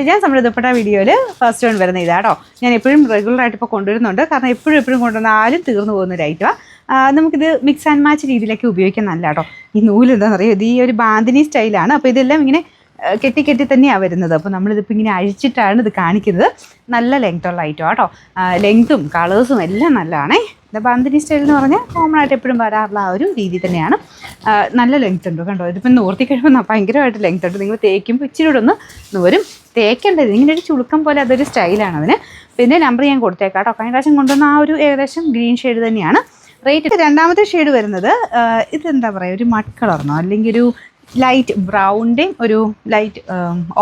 ഞാൻ നമ്മുടെ ദുപ്പട്ട വീഡിയോയിൽ ഫസ്റ്റ് വൺ വരുന്ന ഇതാട്ടോ. ഞാൻ എപ്പോഴും റെഗുലറായിട്ട് ഇപ്പോൾ കൊണ്ടുവരുന്നുണ്ട്. കാരണം എപ്പോഴും കൊണ്ടുവന്നാലും തീർന്നു പോകുന്നൊരു ഐറ്റമാണ്. നമുക്കിത് മിക്സ് ആൻഡ് മാച്ച് രീതിയിലൊക്കെ ഉപയോഗിക്കാൻ നല്ല കേട്ടോ. ഈ നൂല് എന്താണെന്ന് അറിയാം, ഇത് ഈ ഒരു ബാന്തിനി സ്റ്റൈലാണ്. അപ്പോൾ ഇതെല്ലാം ഇങ്ങനെ കെട്ടി തന്നെയാണ് വരുന്നത്. അപ്പോൾ നമ്മളിതിപ്പോൾ ഇങ്ങനെ അഴിച്ചിട്ടാണ് ഇത് കാണിക്കുന്നത്. നല്ല ലെങ്ത്തുള്ള ഐറ്റം കേട്ടോ. ലെങ്ത്തും കളേഴ്സും എല്ലാം നല്ലതാണേ. ഇത് ബാന്തിനി സ്റ്റൈൽ എന്ന് പറഞ്ഞാൽ കോമൺ ആയിട്ട് എപ്പോഴും വരാറുള്ള ആ ഒരു രീതി തന്നെയാണ്. നല്ല ലെങ്ത് ഉണ്ട് കണ്ടോ. ഇതിപ്പോൾ നോർത്തി കഴിയുമ്പോൾ ഭയങ്കരമായിട്ട് ലെങ്ത് ഉണ്ട്. നിങ്ങൾ തേക്കുമ്പോൾ ഇച്ചിരി കൂടെ ഒന്ന് നൂരും തേക്കേണ്ടത്. ഇങ്ങനെ ഒരു ചുളുക്കം പോലെ അതൊരു സ്റ്റൈലാണ് അതിന്. പിന്നെ നമ്പർ ഞാൻ കൊടുത്തേക്കാം കേട്ടോ. കഴിഞ്ഞ പ്രാവശ്യം കൊണ്ടുവന്ന ആ ഒരു ഏകദേശം ഗ്രീൻ ഷെയ്ഡ് തന്നെയാണ്. റേറ്റ് രണ്ടാമത്തെ ഷെയ്ഡ് വരുന്നത് ഇതെന്താ പറയുക, ഒരു മഡ് കളർന്നോ അല്ലെങ്കിൽ ഒരു ലൈറ്റ് ബ്രൗണിൻ്റെയും ഒരു ലൈറ്റ്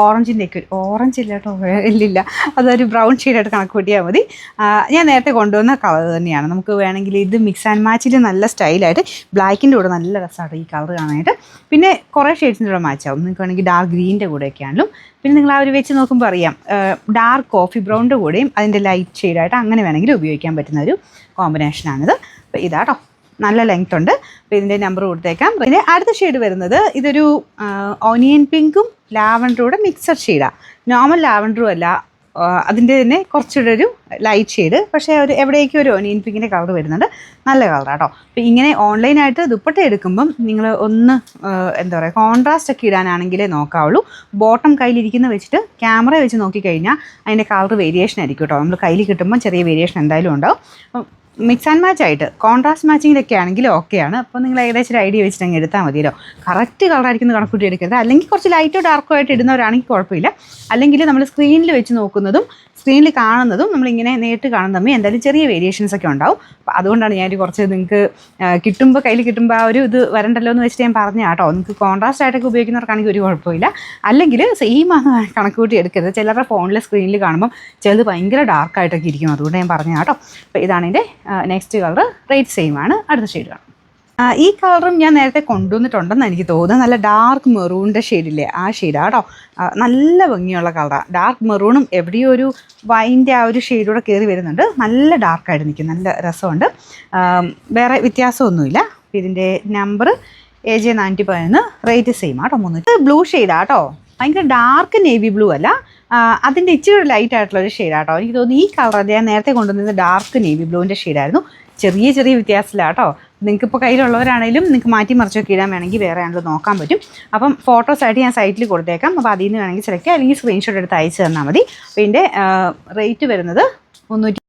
ഓറഞ്ചിൻ്റെയൊക്കെ ഓറഞ്ച് ഇല്ല കേട്ടോ, ഇല്ലില്ല, അതൊരു ബ്രൗൺ ഷെയ്ഡായിട്ട് കണക്ക് കൂട്ടിയാൽ മതി. ഞാൻ നേരത്തെ കൊണ്ടുവന്ന കളർ തന്നെയാണ്. നമുക്ക് വേണമെങ്കിൽ ഇത് മിക്സ് ആൻഡ് മാച്ചിൽ നല്ല സ്റ്റൈലായിട്ട് ബ്ലാക്കിൻ്റെ കൂടെ നല്ല രസമാണ് ഈ കളർ കാണാനായിട്ട്. പിന്നെ കുറേ ഷെയ്ഡ്സിൻ്റെ കൂടെ മാച്ചാവും. നിങ്ങൾക്ക് വേണമെങ്കിൽ ഡാർക്ക് ഗ്രീനിൻ്റെ കൂടെയൊക്കെ ആണെങ്കിലും. പിന്നെ നിങ്ങൾ ആ ഒരു വെച്ച് നോക്കുമ്പോൾ അറിയാം, ഡാർക്ക് കോഫി ബ്രൗണിൻ്റെ കൂടെയും അതിൻ്റെ ലൈറ്റ് ഷെയ്ഡായിട്ട് അങ്ങനെ വേണമെങ്കിൽ ഉപയോഗിക്കാൻ പറ്റുന്ന ഒരു കോമ്പിനേഷനാണിത്. അപ്പോൾ ഇതാട്ടോ, നല്ല ലെങ്ത് ഉണ്ട്. അപ്പോൾ ഇതിൻ്റെ നമ്പർ കൊടുത്തേക്കാം. പിന്നെ അടുത്ത ഷെയ്ഡ് വരുന്നത് ഇതൊരു ഓനിയൻ പിങ്കും ലാവൻഡറും മിക്സഡ് ഷെയ്ഡാണ്. നോർമൽ ലാവൻഡറും അല്ല, അതിൻ്റെ തന്നെ കുറച്ചുകൂടെ ഒരു ലൈറ്റ് ഷെയ്ഡ്. പക്ഷേ എവിടേക്കും ഒരു ഓനിയൻ പിങ്കിൻ്റെ കളർ വരുന്നുണ്ട്. നല്ല കളറാട്ടോ. അപ്പോൾ ഇങ്ങനെ ഓൺലൈനായിട്ട് ദുപ്പട്ട എടുക്കുമ്പം നിങ്ങൾ ഒന്ന് എന്താ പറയുക, കോൺട്രാസ്റ്റ് ഒക്കെ ഇടാനാണെങ്കിലേ നോക്കാവുള്ളൂ. ബോട്ടം കയ്യിലിരിക്കുന്ന വെച്ചിട്ട് ക്യാമറ വെച്ച് നോക്കിക്കഴിഞ്ഞാൽ അതിൻ്റെ കളർ വേരിയേഷൻ ആയിരിക്കും കേട്ടോ. നമ്മൾ കയ്യിൽ കിട്ടുമ്പം ചെറിയ വേരിയേഷൻ എന്തായാലും ഉണ്ടാവും. അപ്പം മിക്സ് ആൻഡ് മാച്ച് ആയിട്ട് കോൺട്രാസ്റ്റ് മാച്ചിങ്ങിലൊക്കെ ആണെങ്കിൽ ഓക്കെയാണ്. അപ്പോൾ നിങ്ങൾ ഏകദേശം ഒരു ഐഡിയ വെച്ചിട്ട് അങ്ങ് എടുത്താൽ മതിയല്ലോ. കറക്റ്റ് കളറായിരിക്കും കണക്കൂട്ടി എടുക്കരുത്. അല്ലെങ്കിൽ കുറച്ച് ലൈറ്റോ ഡാർക്കോ ആയിട്ട് ഇടുന്നവരാണെങ്കിൽ കുഴപ്പമില്ല. അല്ലെങ്കിൽ നമ്മൾ സ്ക്രീനിൽ വെച്ച് നോക്കുന്നതും സ്ക്രീനിൽ കാണുന്നതും നമ്മളിങ്ങനെ നേരിട്ട് കാണുന്ന തമ്മിൽ എന്തായാലും ചെറിയ വേരിയേഷൻസ് ഒക്കെ ഉണ്ടാവും. അപ്പോൾ അതുകൊണ്ടാണ് ഞാനൊരു കുറച്ച് നിങ്ങൾക്ക് കിട്ടുമ്പോൾ കയ്യിൽ കിട്ടുമ്പോൾ ആ ഒരു ഇത് വരണ്ടല്ലോ എന്ന് വെച്ചിട്ട് ഞാൻ പറഞ്ഞ കേട്ടോ. നിങ്ങൾക്ക് കോൺട്രാസ്റ്റ് ആയിട്ടൊക്കെ ഉപയോഗിക്കുന്നവർക്കാണെങ്കിൽ ഒരു കുഴപ്പമില്ല. അല്ലെങ്കിൽ സെയിം ആണ് കണക്ക് കൂട്ടി എടുക്കരുത്. ചിലരുടെ ഫോണിലെ സ്ക്രീനിൽ കാണുമ്പം ചിലത് ഭയങ്കര ഡാർക്കായിട്ടൊക്കെ ഇരിക്കും. അതുകൊണ്ട് ഞാൻ പറഞ്ഞ കേട്ടോ. അപ്പോൾ ഇതാണ് എൻ്റെ നെക്സ്റ്റ് കളർ. റേറ്റ് സെയിം ആണ്. അടുത്ത ഷെയ്ഡ് കാണാം. ഈ കളറും ഞാൻ നേരത്തെ കൊണ്ടുവന്നിട്ടുണ്ടെന്ന് എനിക്ക് തോന്നുന്നത്. നല്ല ഡാർക്ക് മെറൂണിൻ്റെ ഷെയ്ഡില്ലേ, ആ ഷെയ്ഡാണ് കേട്ടോ. നല്ല ഭംഗിയുള്ള കളറാണ്. ഡാർക്ക് മെറൂണും എവിടെയോ ഒരു വൈൻ്റെ ആ ഒരു ഷെയ്ഡൂടെ കയറി വരുന്നുണ്ട്. നല്ല ഡാർക്കായിട്ട് നിൽക്കും, നല്ല രസമുണ്ട്. വേറെ വ്യത്യാസമൊന്നുമില്ല. ഇതിൻ്റെ നമ്പർ AJ411. റേറ്റ് സെയിം ആട്ടോ. 300. ബ്ലൂ ഷെയ്ഡാണ് കേട്ടോ. ഭയങ്കര ഡാർക്ക് നേവി ബ്ലൂ അല്ല, അതിൻ്റെ ഇച്ചിരി ഒരു ലൈറ്റ് ആയിട്ടുള്ളൊരു ഷെയ്ഡാട്ടോ. എനിക്ക് തോന്നുന്നു ഈ കളർ ഞാൻ നേരത്തെ കൊണ്ടുവന്നത് ഡാർക്ക് നേവി ബ്ലൂവിൻ്റെ ഷെയ്ഡായിരുന്നു. ചെറിയ വ്യത്യാസമില്ല കേട്ടോ. നിങ്ങൾക്കിപ്പോൾ കയ്യിലുള്ളവരാണെങ്കിലും നിങ്ങൾക്ക് മാറ്റി മറിച്ചൊക്കെ ഇടാൻ വേണമെങ്കിൽ വേറെ ആണെങ്കിലും നോക്കാൻ പറ്റും. അപ്പം ഫോട്ടോസായിട്ട് ഞാൻ സൈറ്റിൽ കൊടുത്തേക്കാം. അപ്പോൾ അതിൽ നിന്ന് വേണമെങ്കിൽ സെലക്ട് ചെയ്യുക, അല്ലെങ്കിൽ സ്ക്രീൻഷോട്ട് എടുത്ത് അയച്ചു തന്നാൽ മതി. അപ്പോൾ ഇതിൻ്റെ റേറ്റ് വരുന്നത് 300.